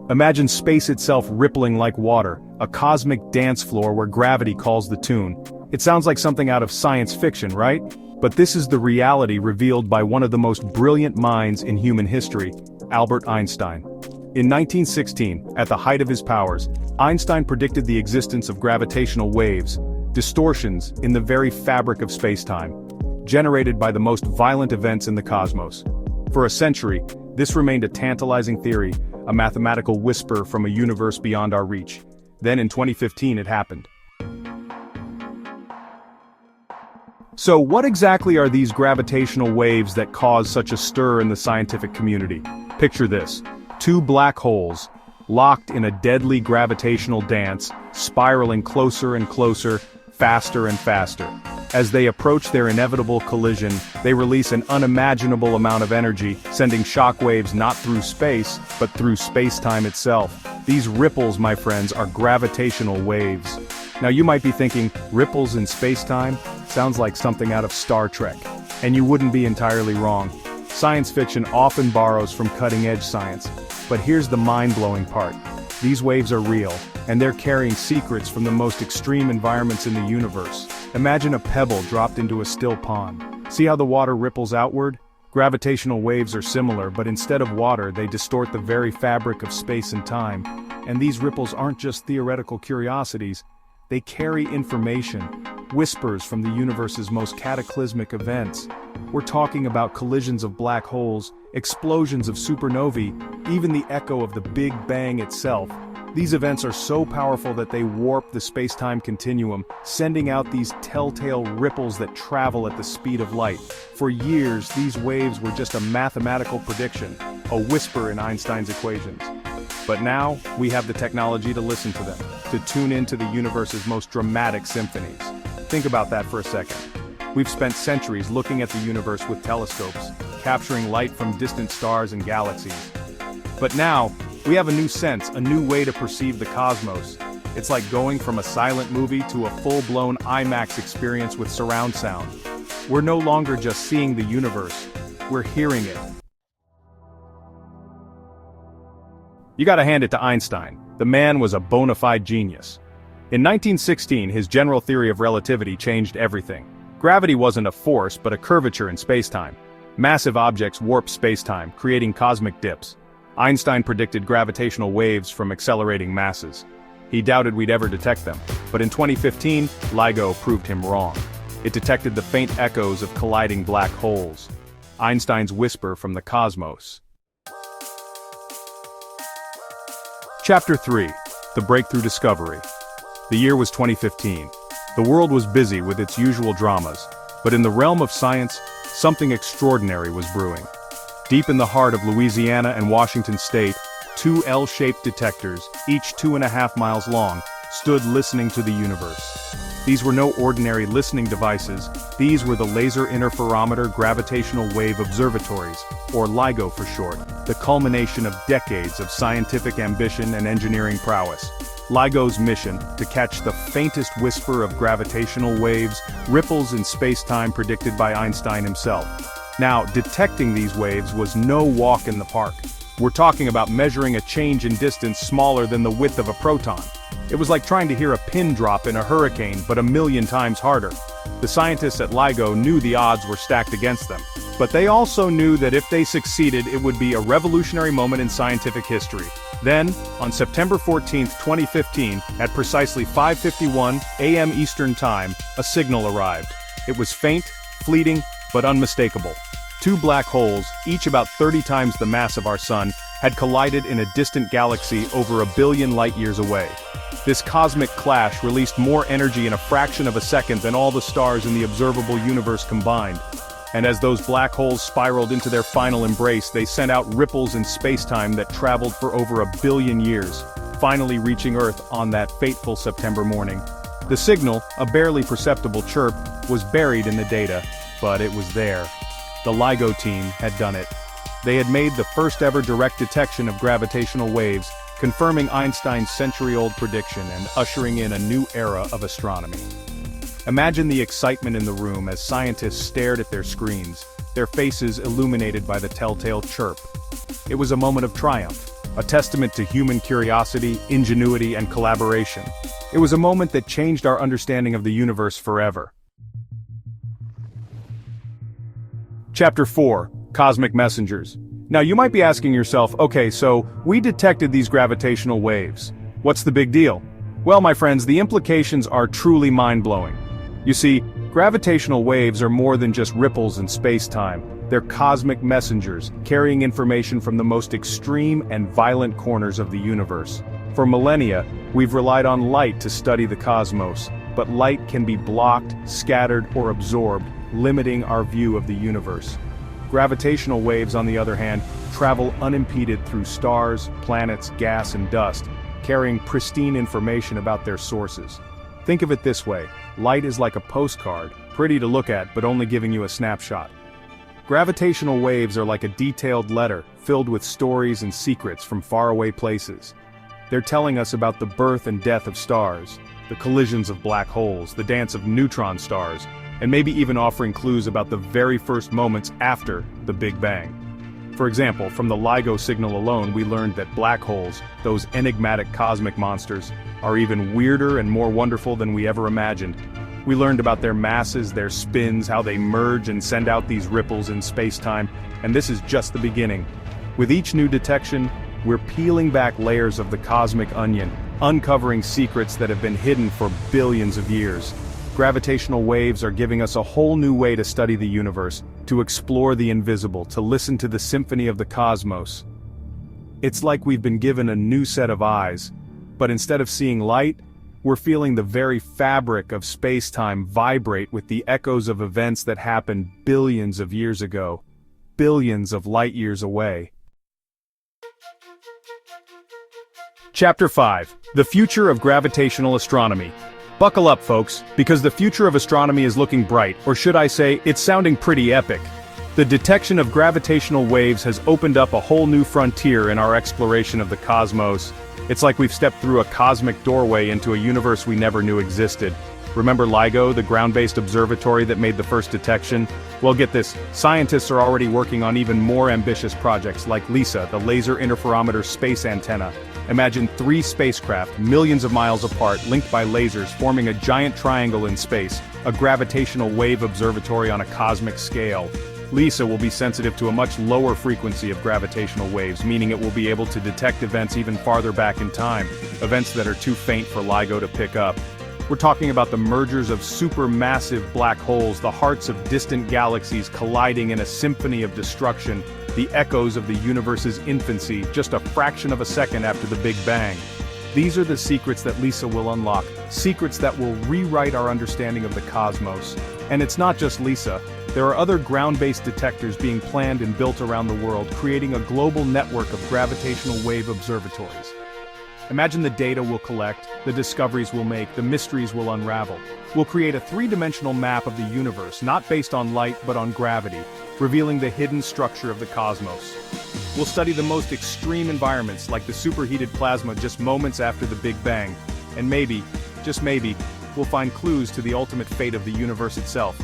Imagine space itself rippling like water, a cosmic dance floor where gravity calls the tune. It sounds like something out of science fiction, right? But this is the reality revealed by one of the most brilliant minds in human history, Albert Einstein. In 1916, at the height of his powers, Einstein predicted the existence of gravitational waves, distortions in the very fabric of space-time, generated by the most violent events in the cosmos. For a century, this remained a tantalizing theory, a mathematical whisper from a universe beyond our reach. Then in 2015 it happened. So what exactly are these gravitational waves that cause such a stir in the scientific community? Picture this. Two black holes, locked in a deadly gravitational dance, spiraling closer and closer, faster and faster. As they approach their inevitable collision, they release an unimaginable amount of energy, sending shockwaves not through space, but through space-time itself. These ripples, my friends, are gravitational waves. Now you might be thinking, ripples in space-time? Sounds like something out of Star Trek. And you wouldn't be entirely wrong. Science fiction often borrows from cutting-edge science. But here's the mind-blowing part. These waves are real, and they're carrying secrets from the most extreme environments in the universe. Imagine a pebble dropped into a still pond. See how the water ripples outward? Gravitational waves are similar, but instead of water, they distort the very fabric of space and time. And these ripples aren't just theoretical curiosities. They carry information, whispers from the universe's most cataclysmic events. We're talking about collisions of black holes, explosions of supernovae, even the echo of the Big Bang itself. These events are so powerful that they warp the space-time continuum, sending out these telltale ripples that travel at the speed of light. For years, these waves were just a mathematical prediction, a whisper in Einstein's equations. But now, we have the technology to listen to them, to tune into the universe's most dramatic symphonies. Think about that for a second. We've spent centuries looking at the universe with telescopes, capturing light from distant stars and galaxies. But now, we have a new sense, a new way to perceive the cosmos. It's like going from a silent movie to a full-blown IMAX experience with surround sound. We're no longer just seeing the universe, we're hearing it. You gotta hand it to Einstein. The man was a bona fide genius. In 1916, his general theory of relativity changed everything. Gravity wasn't a force, but a curvature in spacetime. Massive objects warp spacetime, creating cosmic dips. Einstein predicted gravitational waves from accelerating masses. He doubted we'd ever detect them, but in 2015, LIGO proved him wrong. It detected the faint echoes of colliding black holes. Einstein's whisper from the cosmos. Chapter 3. The Breakthrough Discovery. The year was 2015. The world was busy with its usual dramas, but in the realm of science, something extraordinary was brewing. Deep in the heart of Louisiana and Washington state, two L-shaped detectors, each 2.5 miles long, stood listening to the universe. These were no ordinary listening devices, these were the Laser Interferometer Gravitational Wave Observatories, or LIGO for short, the culmination of decades of scientific ambition and engineering prowess. LIGO's mission, to catch the faintest whisper of gravitational waves, ripples in space-time predicted by Einstein himself. Now, detecting these waves was no walk in the park. We're talking about measuring a change in distance smaller than the width of a proton. It was like trying to hear a pin drop in a hurricane, but 1,000,000 times harder. The scientists at LIGO knew the odds were stacked against them. But they also knew that if they succeeded, it would be a revolutionary moment in scientific history. Then, on September 14, 2015, at precisely 5:51 a.m. Eastern Time, a signal arrived. It was faint, fleeting, but unmistakable. Two black holes, each about 30 times the mass of our Sun, had collided in a distant galaxy over 1 billion light-years away. This cosmic clash released more energy in a fraction of a second than all the stars in the observable universe combined. And as those black holes spiraled into their final embrace, they sent out ripples in spacetime that traveled for over 1 billion years, finally reaching Earth on that fateful September morning. The signal, a barely perceptible chirp, was buried in the data, but it was there. The LIGO team had done it. They had made the first ever direct detection of gravitational waves, confirming Einstein's century-old prediction and ushering in a new era of astronomy. Imagine the excitement in the room as scientists stared at their screens, their faces illuminated by the telltale chirp. It was a moment of triumph, a testament to human curiosity, ingenuity, and collaboration. It was a moment that changed our understanding of the universe forever. Chapter 4, Cosmic Messengers. Now you might be asking yourself, okay, so we detected these gravitational waves. What's the big deal? Well, my friends, the implications are truly mind-blowing. You see, gravitational waves are more than just ripples in space-time. They're cosmic messengers, carrying information from the most extreme and violent corners of the universe. For millennia, we've relied on light to study the cosmos, but light can be blocked, scattered, or absorbed, limiting our view of the universe. Gravitational waves, on the other hand, travel unimpeded through stars, planets, gas, and dust, carrying pristine information about their sources. Think of it this way: light is like a postcard, pretty to look at but only giving you a snapshot. Gravitational waves are like a detailed letter, filled with stories and secrets from faraway places. They're telling us about the birth and death of stars, the collisions of black holes, the dance of neutron stars, and maybe even offering clues about the very first moments after the Big Bang. For example, from the LIGO signal alone, we learned that black holes, those enigmatic cosmic monsters, are even weirder and more wonderful than we ever imagined. We learned about their masses, their spins, how they merge and send out these ripples in space-time, and this is just the beginning. With each new detection, we're peeling back layers of the cosmic onion, uncovering secrets that have been hidden for billions of years. Gravitational waves are giving us a whole new way to study the universe, to explore the invisible, to listen to the symphony of the cosmos. It's like we've been given a new set of eyes, but instead of seeing light, we're feeling the very fabric of space-time vibrate with the echoes of events that happened billions of years ago, billions of light years away. Chapter 5, The Future of Gravitational Astronomy. Buckle up, folks, because the future of astronomy is looking bright, or should I say, it's sounding pretty epic. The detection of gravitational waves has opened up a whole new frontier in our exploration of the cosmos. It's like we've stepped through a cosmic doorway into a universe we never knew existed. Remember LIGO, the ground-based observatory that made the first detection? Well, get this, scientists are already working on even more ambitious projects like LISA, the Laser Interferometer Space Antenna. Imagine 3 spacecraft, millions of miles apart, linked by lasers, forming a giant triangle in space, a gravitational wave observatory on a cosmic scale. LISA will be sensitive to a much lower frequency of gravitational waves, meaning it will be able to detect events even farther back in time, events that are too faint for LIGO to pick up. We're talking about the mergers of supermassive black holes, the hearts of distant galaxies colliding in a symphony of destruction, the echoes of the universe's infancy, just a fraction of a second after the Big Bang. These are the secrets that LISA will unlock, secrets that will rewrite our understanding of the cosmos. And it's not just LISA. There are other ground-based detectors being planned and built around the world, creating a global network of gravitational wave observatories. Imagine the data we'll collect, the discoveries we'll make, the mysteries we'll unravel. We'll create a 3-dimensional map of the universe, not based on light but on gravity, revealing the hidden structure of the cosmos. We'll study the most extreme environments, like the superheated plasma just moments after the Big Bang. And maybe, just maybe, we'll find clues to the ultimate fate of the universe itself.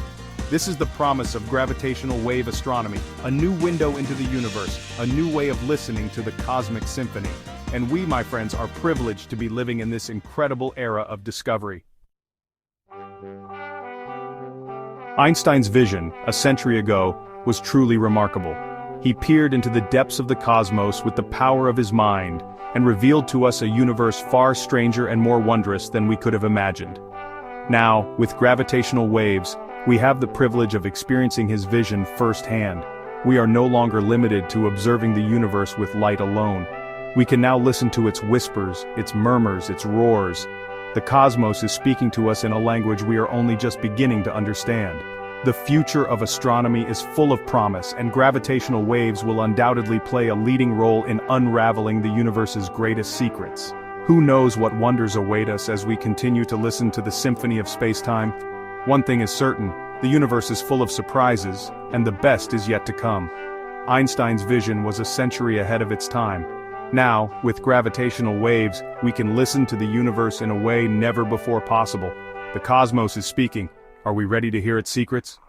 This is the promise of gravitational wave astronomy, a new window into the universe, a new way of listening to the cosmic symphony. And we, my friends, are privileged to be living in this incredible era of discovery. Einstein's vision, a century ago, was truly remarkable. He peered into the depths of the cosmos with the power of his mind, and revealed to us a universe far stranger and more wondrous than we could have imagined. Now, with gravitational waves, we have the privilege of experiencing his vision firsthand. We are no longer limited to observing the universe with light alone. We can now listen to its whispers, its murmurs, its roars. The cosmos is speaking to us in a language we are only just beginning to understand. The future of astronomy is full of promise, and gravitational waves will undoubtedly play a leading role in unraveling the universe's greatest secrets. Who knows what wonders await us as we continue to listen to the symphony of space-time? One thing is certain, the universe is full of surprises, and the best is yet to come. Einstein's vision was a century ahead of its time. Now, with gravitational waves, we can listen to the universe in a way never before possible. The cosmos is speaking. Are we ready to hear its secrets?